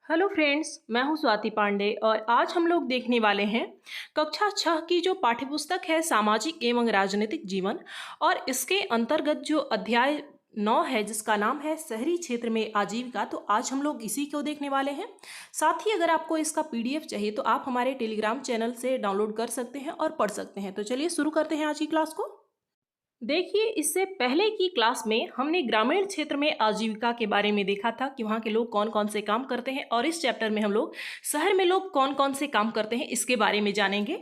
Hello friends, मैं हूं स्वाति पांडे और आज हम लोग देखने वाले हैं कक्षा 6 की जो पाठ्यपुस्तक है सामाजिक एवं राजनीतिक जीवन। और इसके अंतर्गत जो अध्याय 9 है जिसका नाम है शहरी क्षेत्र में आजीविका, तो आज हम लोग इसी को देखने वाले हैं। साथ ही अगर आपको इसका पीडीएफ चाहिए तो आप हमारे टेलीग्राम चैनल से डाउनलोड कर सकते हैं और पढ़ सकते हैं। तो चलिए शुरू करते हैं आज की क्लास को। देखिए, इससे पहले की क्लास में हमने ग्रामीण क्षेत्र में आजीविका के बारे में देखा था कि वहाँ के लोग कौन कौन से काम करते हैं, और इस चैप्टर में हम लोग शहर में लोग कौन कौन से काम करते हैं इसके बारे में जानेंगे।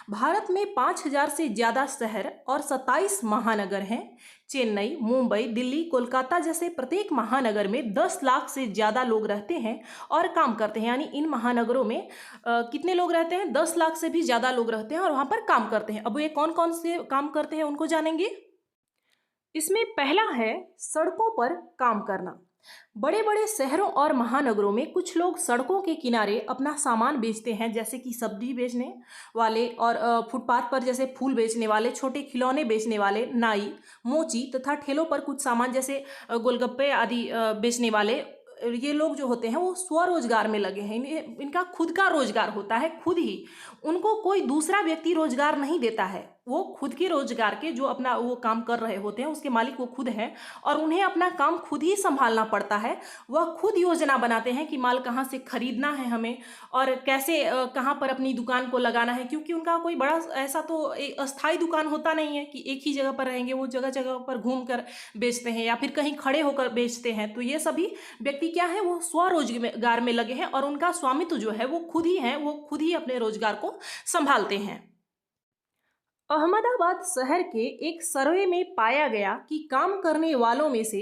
भारत में 5000 से ज़्यादा शहर और 27 महानगर हैं। चेन्नई, मुंबई, दिल्ली, कोलकाता जैसे प्रत्येक महानगर में 10 लाख से ज़्यादा लोग रहते हैं और काम करते हैं। यानी इन महानगरों में कितने लोग रहते हैं? 10 लाख से भी ज़्यादा लोग रहते हैं और वहाँ पर काम करते हैं। अब ये कौन कौन से काम करते हैं उनको जानेंगे। इसमें पहला है सड़कों पर काम करना। बड़े बड़े शहरों और महानगरों में कुछ लोग सड़कों के किनारे अपना सामान बेचते हैं, जैसे कि सब्जी बेचने वाले और फुटपाथ पर जैसे फूल बेचने वाले, छोटे खिलौने बेचने वाले, नाई, मोची तथा ठेलों पर कुछ सामान जैसे गोलगप्पे आदि बेचने वाले। ये लोग जो होते हैं वो स्वरोजगार में लगे हैं। इनका खुद का रोजगार होता है, खुद ही। उनको कोई दूसरा व्यक्ति रोजगार नहीं देता है। वो खुद के रोजगार के जो अपना वो काम कर रहे होते हैं उसके मालिक वो खुद हैं और उन्हें अपना काम खुद ही संभालना पड़ता है। वह खुद योजना बनाते हैं कि माल कहाँ से खरीदना है हमें और कैसे कहाँ पर अपनी दुकान को लगाना है, क्योंकि उनका कोई बड़ा ऐसा तो एक अस्थायी दुकान होता नहीं है कि एक ही जगह पर रहेंगे। वो जगह जगह पर घूम कर बेचते हैं या फिर कहीं खड़े होकर बेचते हैं। तो ये सभी व्यक्ति क्या है, वो स्वरोजगार में लगे हैं और उनका स्वामित्व जो है वो खुद ही है, वो खुद ही अपने रोजगार को संभालते हैं। अहमदाबाद शहर के एक सर्वे में पाया गया कि काम करने वालों में से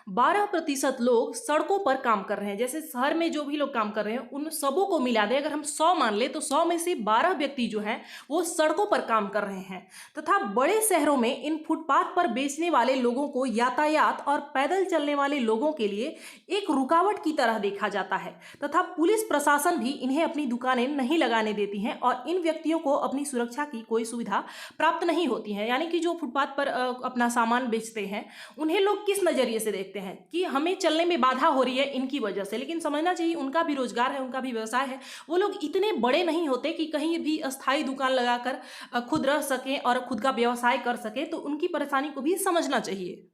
12% लोग सड़कों पर काम कर रहे हैं। जैसे शहर में जो भी लोग काम कर रहे हैं उन सबों को मिला दे, अगर हम 100 मान ले तो 100 में से 12 व्यक्ति जो हैं वो सड़कों पर काम कर रहे हैं। तथा बड़े शहरों में इन फुटपाथ पर बेचने वाले लोगों को यातायात और पैदल चलने वाले लोगों के लिए एक रुकावट की तरह देखा जाता है। तथा पुलिस प्रशासन भी इन्हें अपनी दुकानें नहीं लगाने देती हैं और इन व्यक्तियों को अपनी सुरक्षा की कोई सुविधा प्राप्त नहीं होती है। यानी कि जो फुटपाथ पर अपना सामान बेचते हैं उन्हें लोग किस नज़रिए से देखते हैं कि हमें चलने में बाधा हो रही है इनकी वजह से, लेकिन समझना चाहिए उनका भी रोजगार है, उनका भी व्यवसाय है। वो लोग इतने बड़े नहीं होते कि कहीं भी अस्थायी दुकान लगाकर खुद रह सकें और खुद का व्यवसाय कर सकें, तो उनकी परेशानी को भी समझना चाहिए।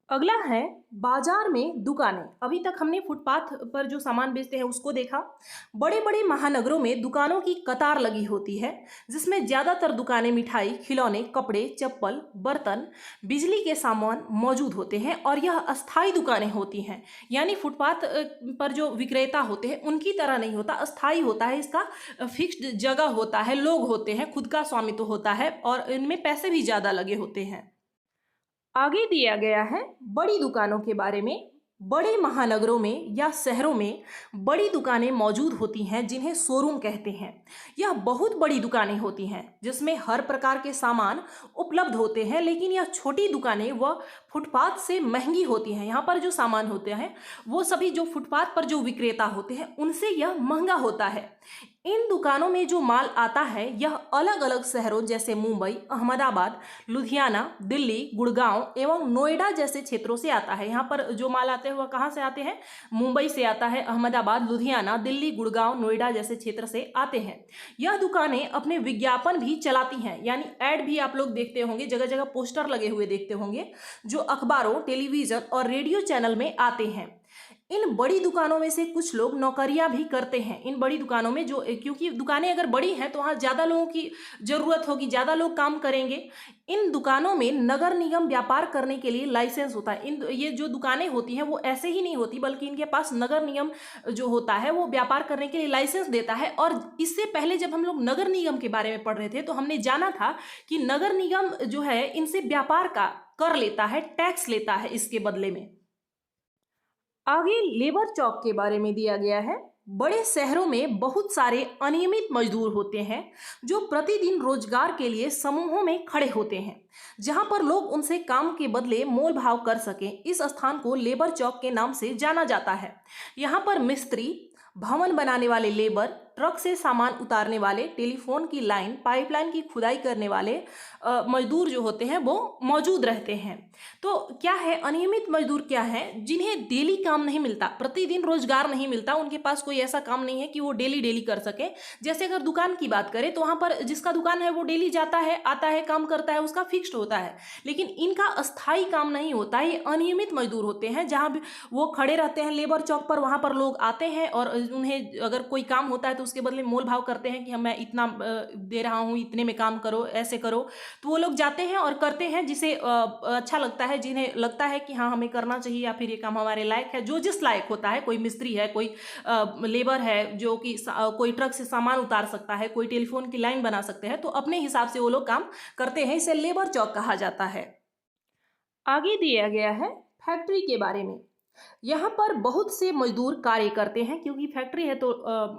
अगला है बाजार में दुकानें। अभी तक हमने फुटपाथ पर जो सामान बेचते हैं उसको देखा। बड़े बड़े महानगरों में दुकानों की कतार लगी होती है जिसमें ज़्यादातर दुकानें मिठाई, खिलौने, कपड़े, चप्पल, बर्तन, बिजली के सामान मौजूद होते हैं और यह अस्थायी दुकानें होती हैं। यानी फुटपाथ पर जो विक्रेता होते हैं उनकी तरह नहीं होता, अस्थायी होता है। इसका फिक्स्ड जगह होता है, लोग होते हैं, खुद का स्वामित्व होता है और इनमें पैसे भी ज़्यादा लगे होते हैं। आगे दिया गया है बड़ी दुकानों के बारे में। बड़े महानगरों में या शहरों में बड़ी दुकानें मौजूद होती हैं जिन्हें शोरूम कहते हैं। यह बहुत बड़ी दुकानें होती हैं जिसमें हर प्रकार के सामान उपलब्ध होते हैं, लेकिन यह छोटी दुकानें वह फुटपाथ से महंगी होती हैं। यहाँ पर जो सामान होते हैं वो सभी जो फुटपाथ पर जो विक्रेता होते हैं उनसे यह महंगा होता है। इन दुकानों में जो माल आता है यह अलग अलग शहरों जैसे मुंबई, अहमदाबाद, लुधियाना, दिल्ली, गुड़गांव एवं नोएडा जैसे क्षेत्रों से आता है। यहाँ पर जो माल आते हैं वह कहाँ से आते हैं? मुंबई से आता है, अहमदाबाद, लुधियाना, दिल्ली, गुड़गांव, नोएडा जैसे क्षेत्र से आते हैं। यह दुकानें अपने विज्ञापन भी चलाती हैं, यानी ऐड भी आप लोग देखते होंगे, जगह जगह पोस्टर लगे हुए देखते होंगे जो अखबारों, टेलीविजन और रेडियो चैनल में आते हैं। इन बड़ी दुकानों में से कुछ लोग नौकरियां भी करते हैं। इन बड़ी दुकानों में जो, क्योंकि दुकानें अगर बड़ी हैं तो वहाँ ज़्यादा लोगों की ज़रूरत होगी, ज़्यादा लोग काम करेंगे। इन दुकानों में नगर निगम व्यापार करने के लिए लाइसेंस होता है। ये जो दुकानें होती हैं वो ऐसे ही नहीं होती, बल्कि इनके पास नगर निगम जो होता है वो व्यापार करने के लिए लाइसेंस देता है। और इससे पहले जब हम लोग नगर निगम के बारे में पढ़ रहे थे तो हमने जाना था कि नगर निगम जो है इनसे व्यापार का कर लेता है, टैक्स लेता है इसके बदले में। आगे लेबर चौक के बारे में दिया गया है। बड़े शहरों में बहुत सारे अनियमित मजदूर होते हैं जो प्रतिदिन रोजगार के लिए समूहों में खड़े होते हैं, जहां पर लोग उनसे काम के बदले मोल भाव कर सकें। इस स्थान को लेबर चौक के नाम से जाना जाता है। यहाँ पर मिस्त्री, भवन बनाने वाले लेबर, ट्रक से सामान उतारने वाले, टेलीफोन की लाइन, पाइपलाइन की खुदाई करने वाले मजदूर जो होते हैं वो मौजूद रहते हैं। तो क्या है, अनियमित मजदूर क्या है, जिन्हें डेली काम नहीं मिलता, प्रतिदिन रोजगार नहीं मिलता, उनके पास कोई ऐसा काम नहीं है कि वो डेली डेली कर सके। जैसे अगर दुकान की बात करें तो वहाँ पर जिसका दुकान है वो डेली जाता है, आता है, काम करता है, उसका फिक्स्ड होता है। लेकिन इनका अस्थायी काम नहीं होता है, ये अनियमित मजदूर होते हैं। जहाँ भी वो खड़े रहते हैं लेबर चौक पर, वहाँ पर लोग आते हैं और उन्हें अगर कोई काम होता है तो उसके बदले मोल भाव करते हैं कि मैं इतना दे रहा हूँ, इतने में काम करो, ऐसे करो। तो वो लोग जाते हैं और करते हैं, जिसे अच्छा लगता है, जिन्हें लगता है कि हाँ हमें करना चाहिए या फिर ये काम हमारे लायक है, जो जिस लायक होता है। कोई मिस्त्री है, कोई लेबर है जो कि कोई ट्रक से सामान उतार सकता है, कोई टेलीफोन की लाइन बना सकते हैं, तो अपने हिसाब से वो लोग काम करते हैं। इसे लेबर चौक कहा जाता है। आगे दिया गया है फैक्ट्री के बारे में। यहाँ पर बहुत से मजदूर कार्य करते हैं, क्योंकि फैक्ट्री है तो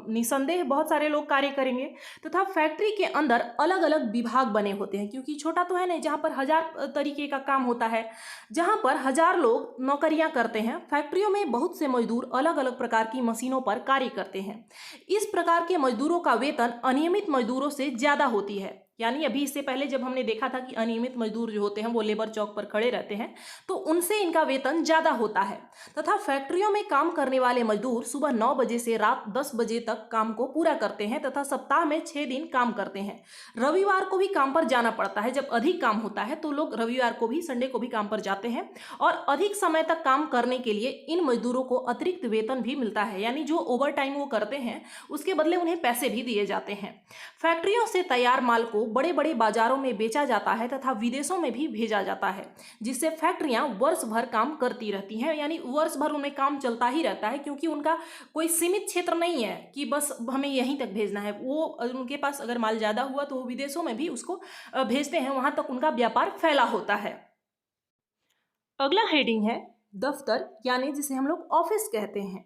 निसंदेह बहुत सारे लोग कार्य करेंगे। तथा फैक्ट्री के अंदर अलग अलग विभाग बने होते हैं, क्योंकि छोटा तो है नहीं, जहाँ पर 1000 तरीके का काम होता है, जहाँ पर 1000 लोग नौकरियाँ करते हैं। फैक्ट्रियों में बहुत से मजदूर अलग अलग प्रकार की मशीनों पर कार्य करते हैं। इस प्रकार के मजदूरों का वेतन अनियमित मजदूरों से ज़्यादा होती है। यानी अभी इससे पहले जब हमने देखा था कि अनियमित मजदूर जो होते हैं वो लेबर चौक पर खड़े रहते हैं, तो उनसे इनका वेतन ज़्यादा होता है। तथा फैक्ट्रियों में काम करने वाले मजदूर सुबह 9 बजे से रात 10 बजे तक काम को पूरा करते हैं तथा सप्ताह में 6 दिन काम करते हैं। रविवार को भी काम पर जाना पड़ता है। जब अधिक काम होता है तो लोग रविवार को भी, संडे को भी काम पर जाते हैं और अधिक समय तक काम करने के लिए इन मजदूरों को अतिरिक्त वेतन भी मिलता है। यानी जो ओवर टाइम वो करते हैं उसके बदले उन्हें पैसे भी दिए जाते हैं। फैक्ट्रियों से तैयार माल को बड़े बड़े बाजारों में बेचा जाता है तथा विदेशों में भी भेजा जाता है, जिससे फैक्ट्रियां वर्ष भर काम करती रहती हैं। यानी वर्ष भर उनमें काम चलता ही रहता है, क्योंकि उनका कोई सीमित क्षेत्र नहीं है कि बस हमें यहीं तक भेजना है। वो उनके पास अगर माल ज़्यादा हुआ तो वो विदेशों में भी उसको भेजते हैं, वहाँ तक उनका व्यापार फैला होता है। अगला हेडिंग है दफ्तर, यानी जिसे हम लोग ऑफिस कहते हैं।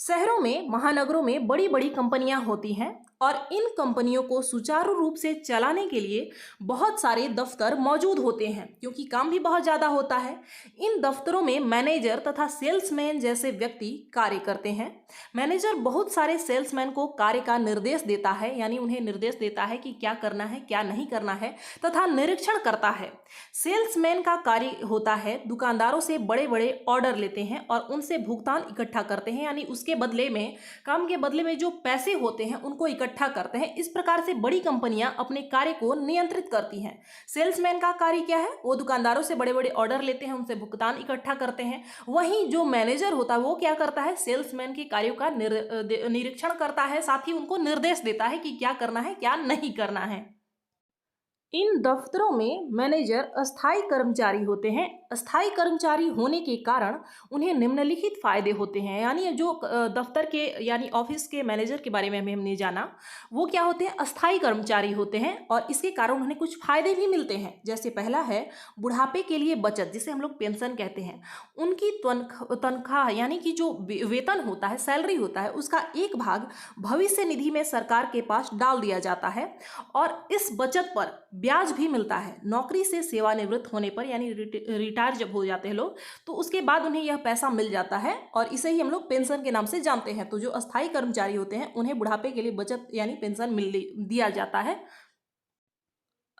शहरों में, महानगरों में बड़ी बड़ी कंपनियां होती हैं और इन कंपनियों को सुचारू रूप से चलाने के लिए बहुत सारे दफ्तर मौजूद होते हैं, क्योंकि काम भी बहुत ज़्यादा होता है। इन दफ्तरों में मैनेजर तथा सेल्समैन जैसे व्यक्ति कार्य करते हैं। मैनेजर बहुत सारे सेल्समैन को कार्य का निर्देश देता है, यानी उन्हें निर्देश देता है कि क्या करना है, क्या नहीं करना है, तथा निरीक्षण करता है। सेल्समैन का कार्य होता है दुकानदारों से बड़े बड़े ऑर्डर लेते हैं और उनसे भुगतान इकट्ठा करते हैं, यानी उसके बदले में, काम के बदले में जो पैसे होते हैं उनको इकट्ठा करते हैं। इस प्रकार से बड़ी कंपनियां अपने कार्य को नियंत्रित करती हैं। सेल्समैन का कार्य क्या है, वो दुकानदारों से बड़े बड़े ऑर्डर लेते हैं, उनसे भुगतान इकट्ठा करते हैं। वहीं जो मैनेजर होता है वो क्या करता है, सेल्समैन के कार्यों का निरीक्षण करता है, साथ ही उनको निर्देश देता है कि क्या करना है, क्या नहीं करना है। इन दफ्तरों में मैनेजर अस्थायी कर्मचारी होते हैं। अस्थायी कर्मचारी होने के कारण उन्हें निम्नलिखित फायदे होते हैं। यानी जो दफ्तर के, यानी ऑफिस के मैनेजर के बारे में हमने जाना, वो क्या होते हैं, अस्थायी कर्मचारी होते हैं और इसके कारण उन्हें कुछ फायदे भी मिलते हैं। जैसे पहला है बुढ़ापे के लिए बचत, जिसे हम लोग पेंशन कहते हैं। उनकी तनख्वाह यानी कि जो वेतन होता है, सैलरी होता है, उसका एक भाग भविष्य निधि में सरकार के पास डाल दिया जाता है और इस बचत पर ब्याज भी मिलता है। नौकरी से सेवानिवृत्त होने पर, यानी रिटायर जब हो जाते हैं लोग, तो उसके बाद उन्हें यह पैसा मिल जाता है और इसे ही हम लोग पेंशन के नाम से जानते हैं। तो जो अस्थायी कर्मचारी होते हैं उन्हें बुढ़ापे के लिए बचत यानी पेंशन दिया जाता है।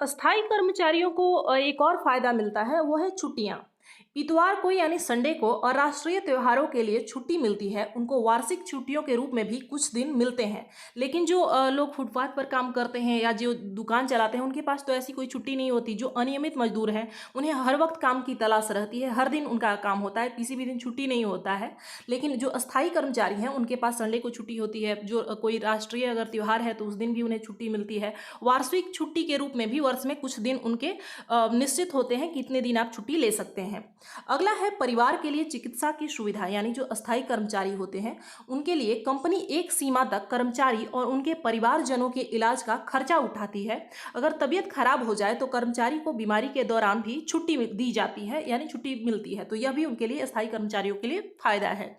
अस्थायी कर्मचारियों को एक और फायदा मिलता है, वो है छुट्टियां। इतवार को यानी संडे को और राष्ट्रीय त्योहारों के लिए छुट्टी मिलती है। उनको वार्षिक छुट्टियों के रूप में भी कुछ दिन मिलते हैं। लेकिन जो लोग फुटपाथ पर काम करते हैं या जो दुकान चलाते हैं उनके पास तो ऐसी कोई छुट्टी नहीं होती। जो अनियमित मजदूर हैं उन्हें हर वक्त काम की तलाश रहती है, हर दिन उनका काम होता है, किसी भी दिन छुट्टी नहीं होता है। लेकिन जो अस्थायी कर्मचारी हैं उनके पास संडे को छुट्टी होती है। जो कोई राष्ट्रीय अगर त्यौहार है तो उस दिन भी उन्हें छुट्टी मिलती है। वार्षिक छुट्टी के रूप में भी वर्ष में कुछ दिन उनके निश्चित होते हैं, कितने दिन आप छुट्टी ले सकते हैं। अगला है परिवार के लिए चिकित्सा की सुविधा, यानी जो अस्थायी कर्मचारी होते हैं उनके लिए कंपनी एक सीमा तक कर्मचारी और उनके परिवारजनों के इलाज का खर्चा उठाती है। अगर तबीयत खराब हो जाए तो कर्मचारी को बीमारी के दौरान भी छुट्टी दी जाती है, यानी छुट्टी मिलती है। तो यह भी उनके लिए, अस्थायी कर्मचारियों के लिए फायदा है।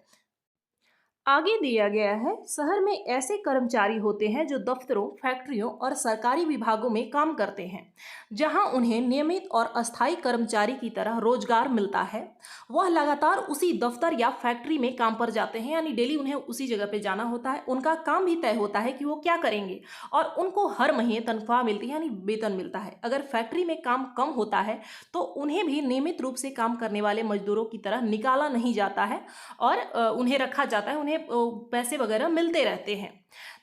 आगे दिया गया है, शहर में ऐसे कर्मचारी होते हैं जो दफ्तरों, फैक्ट्रियों और सरकारी विभागों में काम करते हैं, जहां उन्हें नियमित और अस्थायी कर्मचारी की तरह रोजगार मिलता है। वह लगातार उसी दफ्तर या फैक्ट्री में काम पर जाते हैं, यानी डेली उन्हें उसी जगह पे जाना होता है। उनका काम भी तय होता है कि वो क्या करेंगे और उनको हर महीने तनख्वाह मिलती है, यानी वेतन मिलता है। अगर फैक्ट्री में काम कम होता है तो उन्हें भी नियमित रूप से काम करने वाले मजदूरों की तरह निकाला नहीं जाता है और उन्हें रखा जाता है, उन्हें पैसे वगैरह मिलते रहते हैं।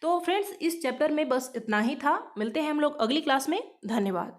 तो फ्रेंड्स, इस चैप्टर में बस इतना ही था। मिलते हैं हम लोग अगली क्लास में। धन्यवाद।